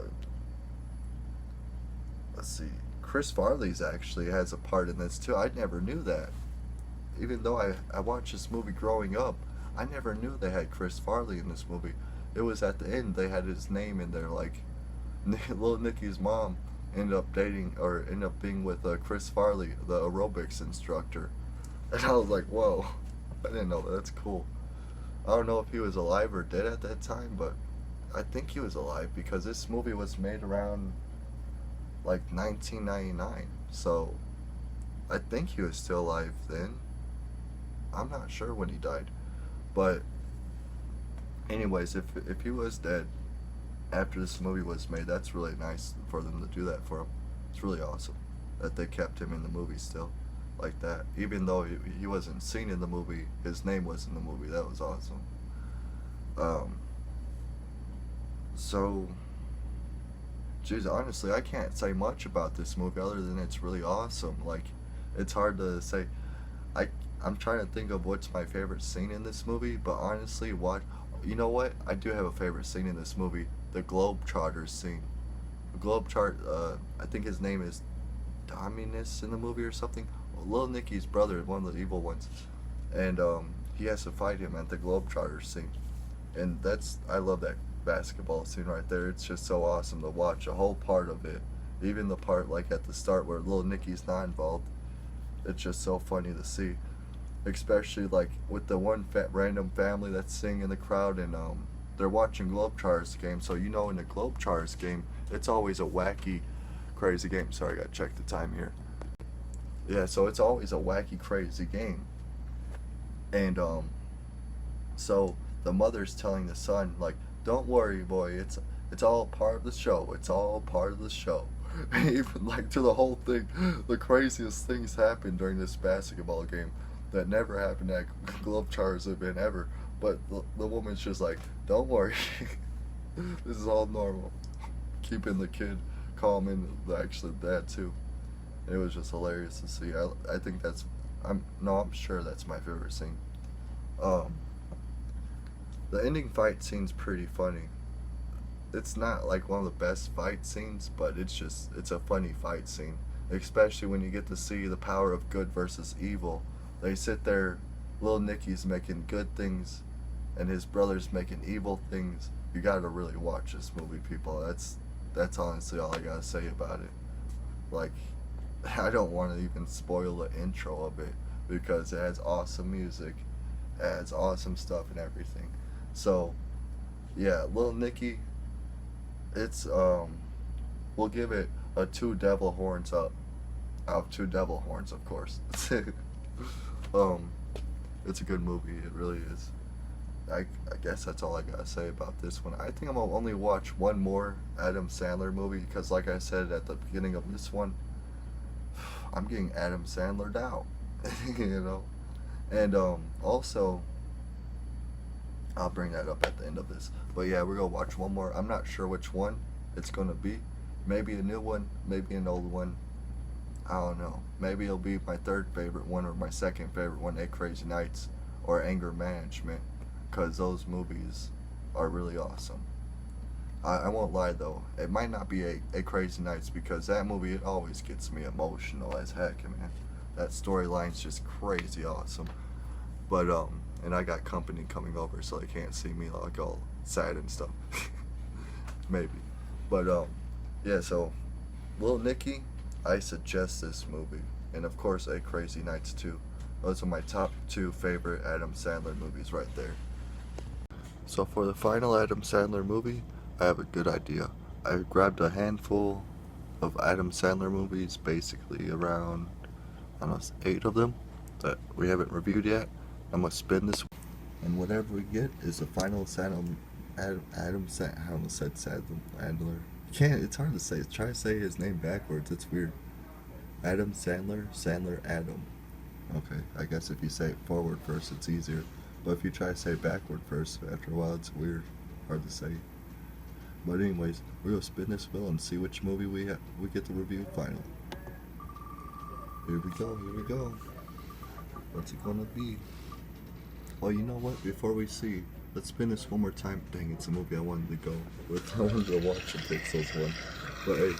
let's see. Chris Farley's actually has a part in this too. I never knew that. Even though I watched this movie growing up, I never knew they had Chris Farley in this movie. It was at the end they had his name in there, like little Nicky's mom ended up dating or ended up being with Chris Farley, the aerobics instructor, and I was like, whoa, I didn't know that. That's cool. I don't know if he was alive or dead at that time, but I think he was alive because this movie was made around like 1999, so I think he was still alive then. I'm not sure when he died, but anyways, if he was dead after this movie was made, that's really nice for them to do that for him. It's really awesome that they kept him in the movie still like that. Even though he wasn't seen in the movie, his name was in the movie. That was awesome. So, geez, honestly, I can't say much about this movie other than it's really awesome. Like, it's hard to say. I I'm trying to think of what's my favorite scene in this movie, but honestly, you know what? I do have a favorite scene in this movie, the Globetrotters scene. The I think his name is Dominus in the movie or something. Little Nicky's brother, one of the evil ones, and he has to fight him at the Globetrotters scene, and I love that basketball scene right there. It's just so awesome to watch a whole part of it, even the part like at the start where Little Nicky's not involved. It's just so funny to see, especially like with the one random family that's sitting in the crowd and they're watching Globetrotters game. So in the Globetrotters game, it's always a wacky, crazy game. Sorry, I gotta check the time here. Yeah, so it's always a wacky, crazy game, and so the mother's telling the son like, "Don't worry, boy. It's all part of the show. It's all part of the show." Even like to the whole thing, the craziest things happen during this basketball game that never happened at Globetrotters event ever. But the woman's just like, "Don't worry, this is all normal." Keeping the kid calm and actually dad too. It was just hilarious to see. I think I'm sure that's my favorite scene. Um, the ending fight scene's pretty funny. It's not like one of the best fight scenes, but it's a funny fight scene, especially when you get to see the power of good versus evil. They sit there, little Nicky's making good things, and his brother's making evil things. You gotta really watch this movie, people. That's honestly all I gotta say about it. Like, I don't want to even spoil the intro of it because it has awesome music, it has awesome stuff and everything. So, yeah, Little Nicky. It's we'll give it a 2 devil horns up. Out of 2 devil horns, of course. It's a good movie. It really is. I guess that's all I gotta say about this one. I think I'm gonna only watch one more Adam Sandler movie because, like I said at the beginning of this one, I'm getting Adam Sandler down, and also I'll bring that up at the end of this. But yeah, we're gonna watch one more. I'm not sure which one it's gonna be. Maybe a new one, maybe an old one. I don't know. Maybe it'll be my third favorite one or my second favorite one, Eight Crazy Nights or Anger Management, because those movies are really awesome. I won't lie though, it might not be Eight Crazy Nights because that movie, it always gets me emotional as heck, man. That storyline's just crazy awesome. But and I got company coming over, so they can't see me like all sad and stuff. Maybe. But yeah, so Little Nicky, I suggest this movie. And of course, Eight Crazy Nights too. Those are my top 2 favorite Adam Sandler movies right there. So for the final Adam Sandler movie, I have a good idea. I grabbed a handful of Adam Sandler movies, basically around, I don't know, 8 of them that we haven't reviewed yet. I'm gonna spin this, and whatever we get is the final I almost said Sandler. Can't. It's hard to say. Try to say his name backwards. It's weird. Adam Sandler Adam. Okay, I guess if you say it forward first, it's easier. But if you try to say it backward first, after a while, it's weird, hard to say. But anyways, we're gonna spin this wheel and see which movie we get to review final. Here we go. Here we go. What's it gonna be? Oh, you know what? Before we see, let's spin this one more time. Dang, it's a movie I wanted to go with. I wanted to watch the Pixels one. But hey,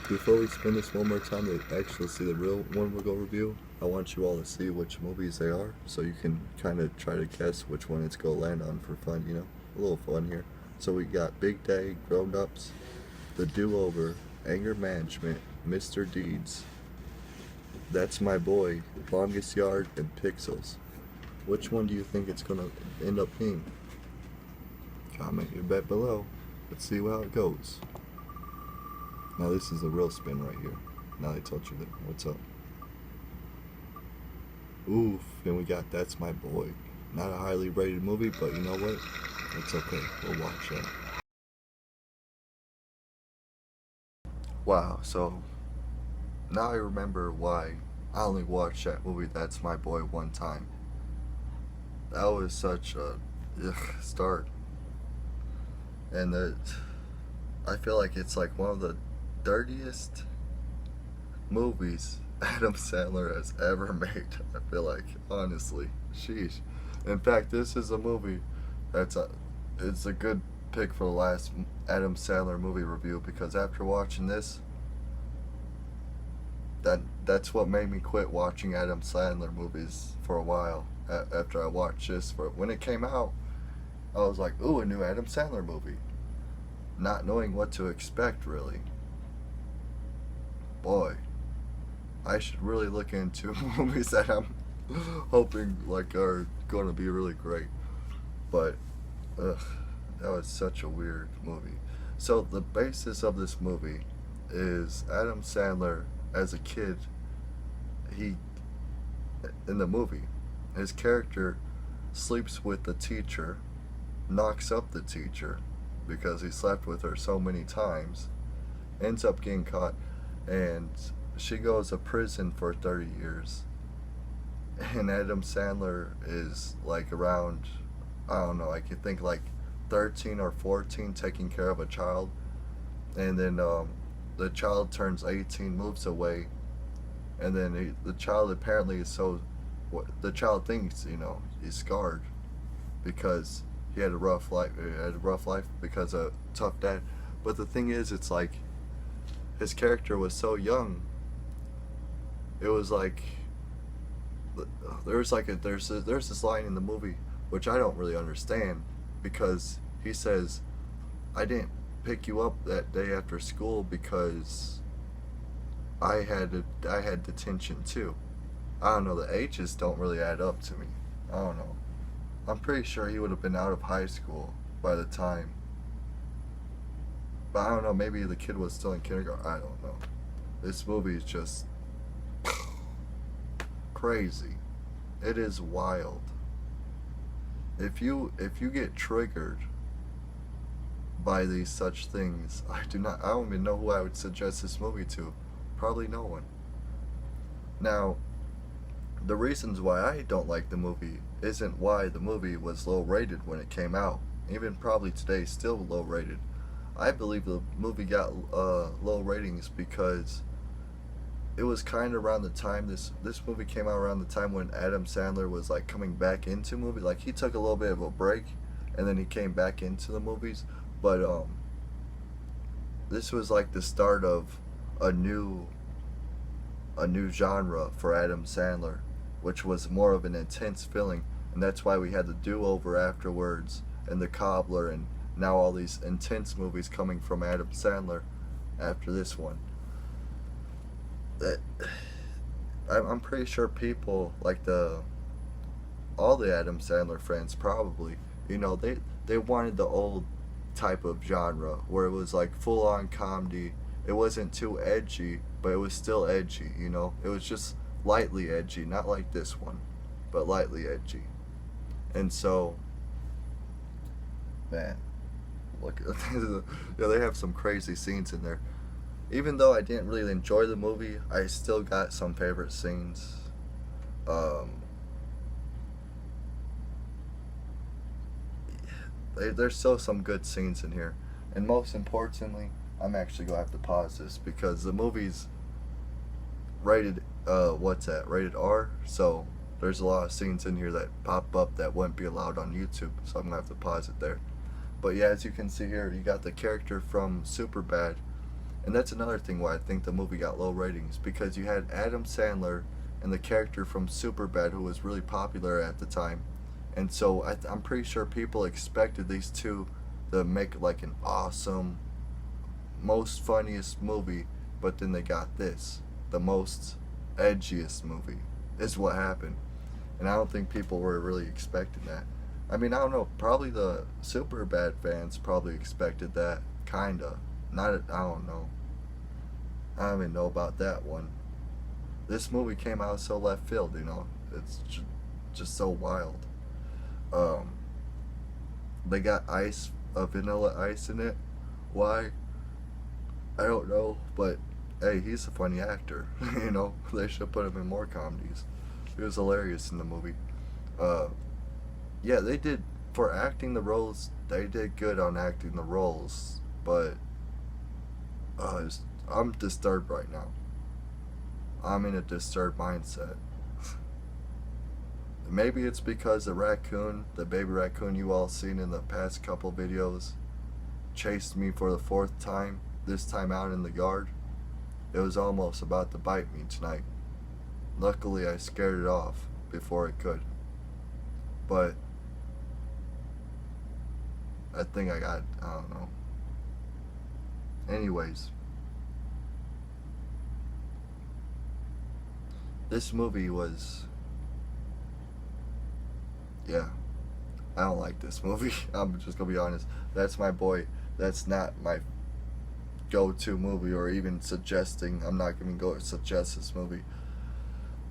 before we spin this one more time to actually see the real one we'll go review, I want you all to see which movies they are, so you can kind of try to guess which one it's going to land on for fun, you know? A little fun here. So we got Big Day, Grown Ups, The Do-Over, Anger Management, Mr. Deeds, That's My Boy, Longest Yard, and Pixels. Which one do you think it's going to end up being? Comment your bet below. Let's see how it goes. Now this is a real spin right here. Now I told you that. What's up? Oof, and we got That's My Boy. Not a highly rated movie, but you know what? It's okay. We'll watch that. Wow, so now I remember why I only watched that movie That's My Boy one time. That was such a start. And I feel like it's like one of the dirtiest movies Adam Sandler has ever made. I feel like, honestly, sheesh. In fact, this is a movie it's a good pick for the last Adam Sandler movie review, because after watching this, that's what made me quit watching Adam Sandler movies for a while. After I watched this, when it came out, I was like, ooh, a new Adam Sandler movie, not knowing what to expect really. Boy, I should really look into movies that I'm hoping like are going to be really great. But that was such a weird movie. So the basis of this movie is Adam Sandler as a kid. In the movie, his character sleeps with the teacher, knocks up the teacher because he slept with her so many times, ends up getting caught, and she goes to prison for 30 years. And Adam Sandler is like around, I don't know, I could think like 13 or 14, taking care of a child. And then the child turns 18, moves away, and then the child apparently is the child thinks, he's scarred because he had a rough life. Because of tough dad. But the thing is, it's like his character was so young. It was like there's this line in the movie which I don't really understand, because he says, I didn't pick you up that day after school because I had detention too. I don't know, the H's don't really add up to me. I don't know. I'm pretty sure he would have been out of high school by the time. But I don't know, maybe the kid was still in kindergarten. I don't know. This movie is just crazy. It is wild. If you get triggered by these such things, I don't even know who I would suggest this movie to. Probably no one. Now, the reasons why I don't like the movie isn't why the movie was low rated when it came out. Even probably today, still low rated. I believe the movie got low ratings because it was kind of around the time this movie came out, around the time when Adam Sandler was like coming back into movie. Like, he took a little bit of a break and then he came back into the movies. But this was like the start of a new genre for Adam Sandler, which was more of an intense feeling, and that's why we had the Do-Over afterwards, and The Cobbler, and now all these intense movies coming from Adam Sandler after this one. I'm pretty sure people like all the Adam Sandler fans probably, they wanted the old type of genre where it was like full-on comedy. It wasn't too edgy, but it was still edgy, It was just lightly edgy, not like this one. but lightly edgy. And so, man, look, yeah, they have some crazy scenes in there. Even though I didn't really enjoy the movie, I still got some favorite scenes. Um, there's still some good scenes in here. And most importantly, I'm actually going to have to pause this because the movie's rated, what's that? Rated R. So there's a lot of scenes in here that pop up that wouldn't be allowed on YouTube. So I'm going to have to pause it there. But yeah, as you can see here, you got the character from Superbad. And that's another thing why I think the movie got low ratings. Because you had Adam Sandler and the character from Superbad who was really popular at the time. And so I'm pretty sure people expected these two to make like an awesome, most funniest movie. But then they got this. The most edgiest movie is what happened. And I don't think people were really expecting that. I mean, I don't know. Probably the Superbad fans probably expected that. Kinda. I don't know. I don't even know about that one. This movie came out so left field, you know. It's just so wild. They got ice, vanilla ice in it. Why? I don't know. But, hey, he's a funny actor. You know, they should put him in more comedies. He was hilarious in the movie. Yeah, they did, for acting the roles, they did good on acting the roles. But, I'm disturbed right now. I'm in a disturbed mindset. Maybe it's because the raccoon, the baby raccoon you all seen in the past couple videos, chased me for the 4th time, this time out in the yard. It was almost about to bite me tonight. Luckily I scared it off before it could. But I think I don't know. Anyways. This movie was, yeah, I don't like this movie. I'm just gonna be honest. That's my boy. That's not my go-to movie, or even suggesting. I'm not gonna go suggest this movie.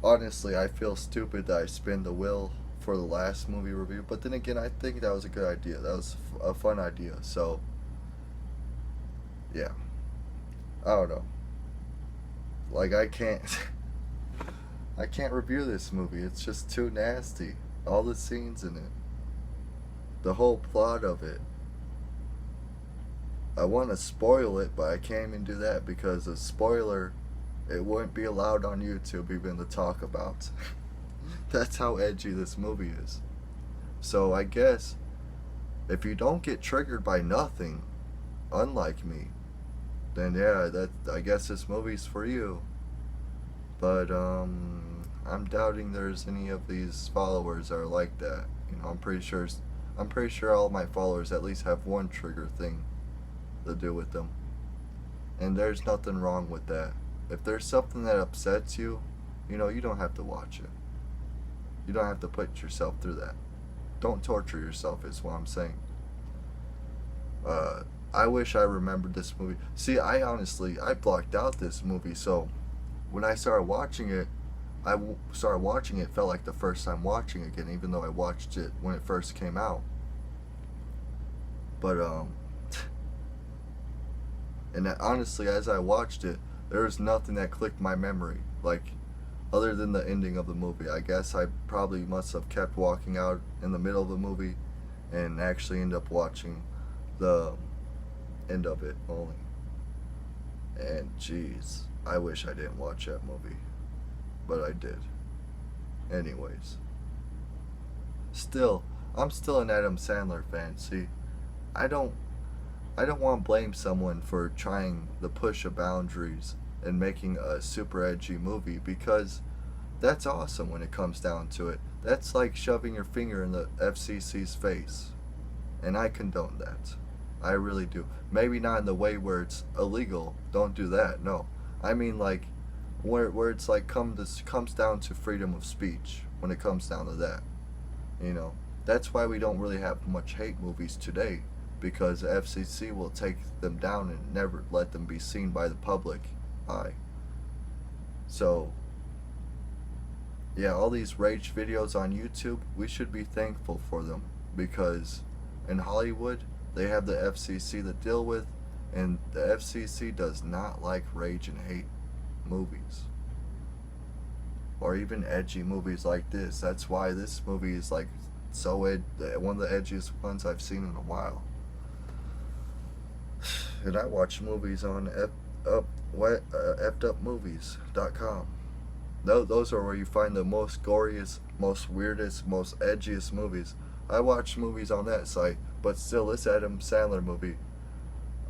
Honestly, I feel stupid that I spin the wheel for the last movie review, but then again, I think that was a good idea. That was a fun idea. So, yeah, I don't know. Like, I can't review this movie. It's just too nasty. All the scenes in it. The whole plot of it. I want to spoil it, but I can't even do that because a spoiler, it wouldn't be allowed on YouTube even to talk about. That's how edgy this movie is. So I guess if you don't get triggered by nothing, unlike me, then yeah, I guess this movie's for you. But I'm doubting there's any of these followers that are like that. You know, I'm pretty sure all my followers at least have one trigger thing to do with them. And there's nothing wrong with that. If there's something that upsets you, you know, you don't have to watch it. You don't have to put yourself through that. Don't torture yourself is what I'm saying. I wish I remembered this movie. See, I blocked out this movie, so when I started watching it, it felt like the first time watching it again, even though I watched it when it first came out. But, and honestly, as I watched it, there was nothing that clicked my memory, like, other than the ending of the movie. I guess I probably must have kept walking out in the middle of the movie and actually end up watching the end of it only. And, jeez, I wish I didn't watch that movie. But I did. Anyways. I'm still an Adam Sandler fan. See, I don't want to blame someone for trying to push boundaries and making a super edgy movie, because that's awesome when it comes down to it. That's like shoving your finger in the FCC's face. And I condone that. I really do. Maybe not in the way where it's illegal. Don't do that. No. I mean, like, where it's like comes down to freedom of speech when it comes down to that. You know, that's why we don't really have much hate movies today, because the FCC will take them down and never let them be seen by the public eye. So Yeah, all these rage videos on YouTube, we should be thankful for them because in Hollywood, they have the FCC to deal with, and the FCC does not like rage and hate movies or even edgy movies like this. That's why this movie is like one of the edgiest ones I've seen in a while. And I watch movies on effedupmovies.com. Those are where you find the most goriest, most weirdest, most edgiest movies. I watch movies on that site, but still, this Adam Sandler movie,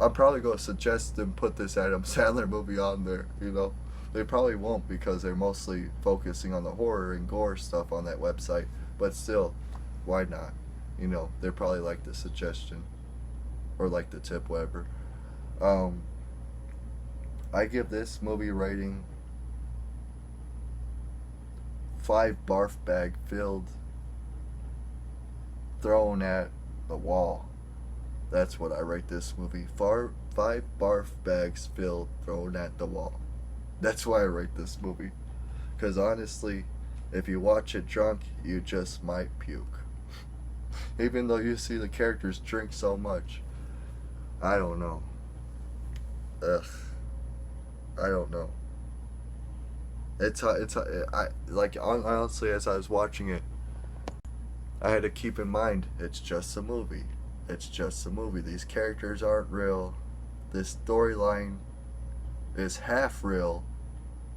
I'm probably going to suggest them put this Adam Sandler movie on there, you know. They probably won't because they're mostly focusing on the horror and gore stuff on that website, but still, why not? You know, they probably like the suggestion or like the tip, whatever. I give this movie rating 5 barf bag filled thrown at the wall. That's what I rate this movie. 5 barf bags filled thrown at the wall. That's why I rate this movie. Because honestly, if you watch it drunk, you just might puke. Even though you see the characters drink so much. I don't know. Ugh. I don't know. Honestly, as I was watching it, I had to keep in mind, it's just a movie. It's just a movie. These characters aren't real. This storyline is half real,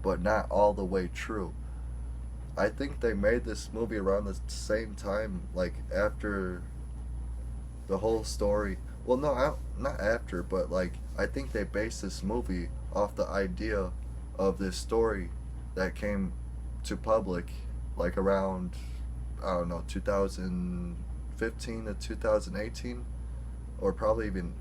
but not all the way true. I think they made this movie around the same time, like after the whole story. Well, no, not after, but like I think they based this movie off the idea of this story that came to public like around, I don't know, 2015 to 2018, or probably even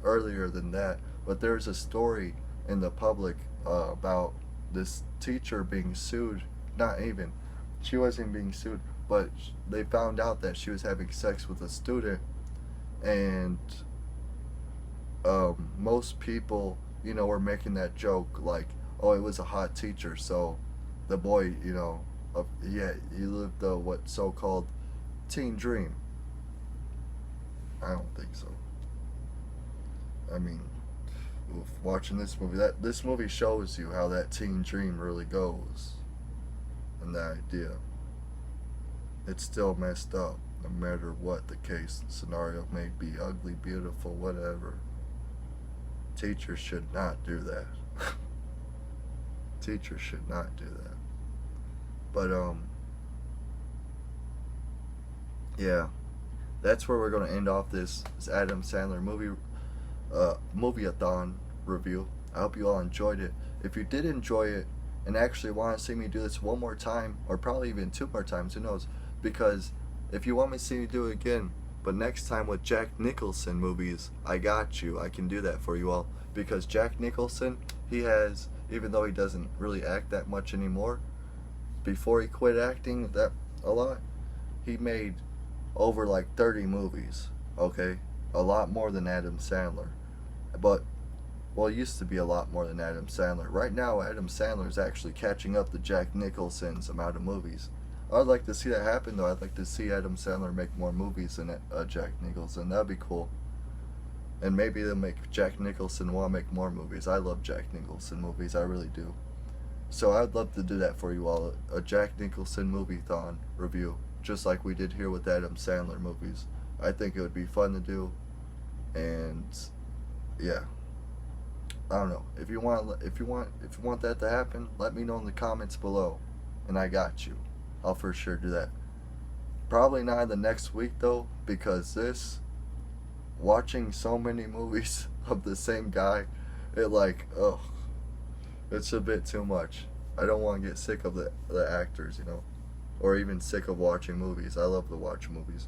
earlier than that. But there's a story in the public about this teacher being sued. Not even, she wasn't being sued, but they found out that she was having sex with a student, and most people, you know, were making that joke like, oh, it was a hot teacher, so the boy, you know, he lived the what so-called teen dream. I don't think so. I mean, watching this movie, this movie shows you how that teen dream really goes, and the idea. It's still messed up, no matter what the case scenario may be, ugly, beautiful, whatever. Teachers should not do that. Teachers should not do that. But yeah, that's where we're gonna end off this Adam Sandler moviethon review. I hope you all enjoyed it. If you did enjoy it and actually want to see me do this one more time, or probably even 2 more times, who knows? Because if you want me to see me do it again, but next time with Jack Nicholson movies, I got you. I can do that for you all. Because Jack Nicholson, he has, even though he doesn't really act that much anymore, before he quit acting that a lot, he made over like 30 movies, okay? A lot more than Adam Sandler. But, well, it used to be a lot more than Adam Sandler. Right now, Adam Sandler is actually catching up to Jack Nicholson's amount of movies. I'd like to see that happen, though. I'd like to see Adam Sandler make more movies than Jack Nicholson. That'd be cool. And maybe they'll make Jack Nicholson want to make more movies. I love Jack Nicholson movies. I really do. So I'd love to do that for you all. A Jack Nicholson moviethon review. Just like we did here with Adam Sandler movies. I think it would be fun to do. And yeah. I don't know. If you want that to happen, let me know in the comments below. And I got you. I'll for sure do that. Probably not in the next week though, because watching so many movies of the same guy, it's a bit too much. I don't want to get sick of the actors, you know, or even sick of watching movies. I love to watch movies.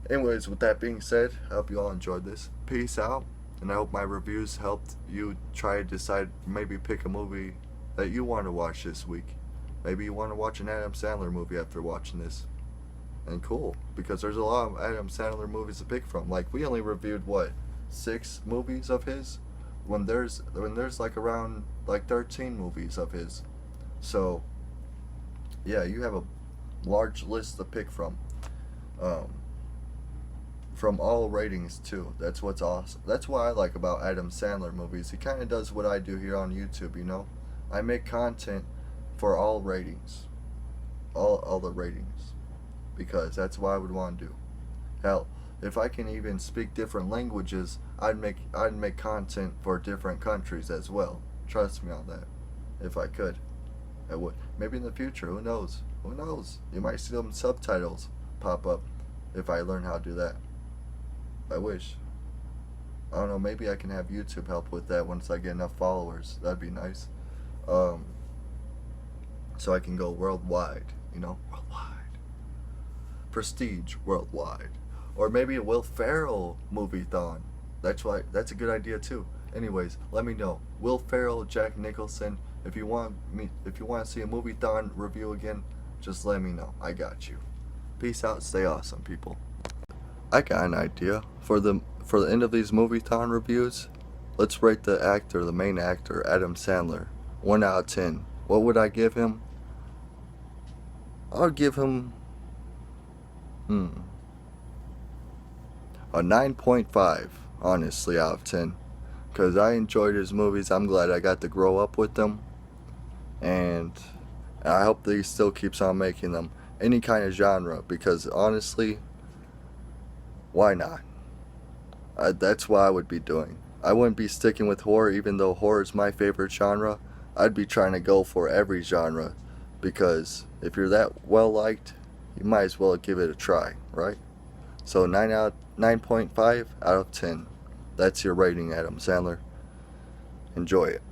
Anyways, with that being said, I hope you all enjoyed this. Peace out, and I hope my reviews helped you try to decide, maybe pick a movie that you want to watch this week. Maybe you want to watch an Adam Sandler movie after watching this. And cool, because there's a lot of Adam Sandler movies to pick from. Like, we only reviewed, 6 movies of his? When there's like around 13 movies of his. So, Yeah, you have a large list to pick um, from all ratings too. That's what's awesome. That's what I like about Adam Sandler movies. He kind of does what I do here on YouTube. I make content for all ratings, all the ratings, because that's what I would want to do. Hell, if I can even speak different languages, I'd make content for different countries as well. Trust me on that. If I could, I would. Maybe in the future, who knows? Who knows? You might see some subtitles pop up if I learn how to do that. I wish. I don't know, maybe I can have YouTube help with that once I get enough followers. That'd be nice. Um, so I can go worldwide. Worldwide. Prestige worldwide. Or maybe a Will Ferrell moviethon. That's a good idea too. Anyways, let me know. Will Ferrell, Jack Nicholson. If you want to see a moviethon review again, just let me know. I got you. Peace out. Stay awesome, people. I got an idea for the end of these moviethon reviews. Let's rate the main actor, Adam Sandler, 1 out of 10. What would I give him? I would give him a 9.5, honestly, out of 10. Because I enjoyed his movies. I'm glad I got to grow up with them. And I hope that he still keeps on making them. Any kind of genre. Because honestly, why not? That's what I would be doing. I wouldn't be sticking with horror, even though horror is my favorite genre. I'd be trying to go for every genre. Because if you're that well liked, you might as well give it a try, right? So 9.5 out of 10. That's your rating, Adam Sandler. Enjoy it.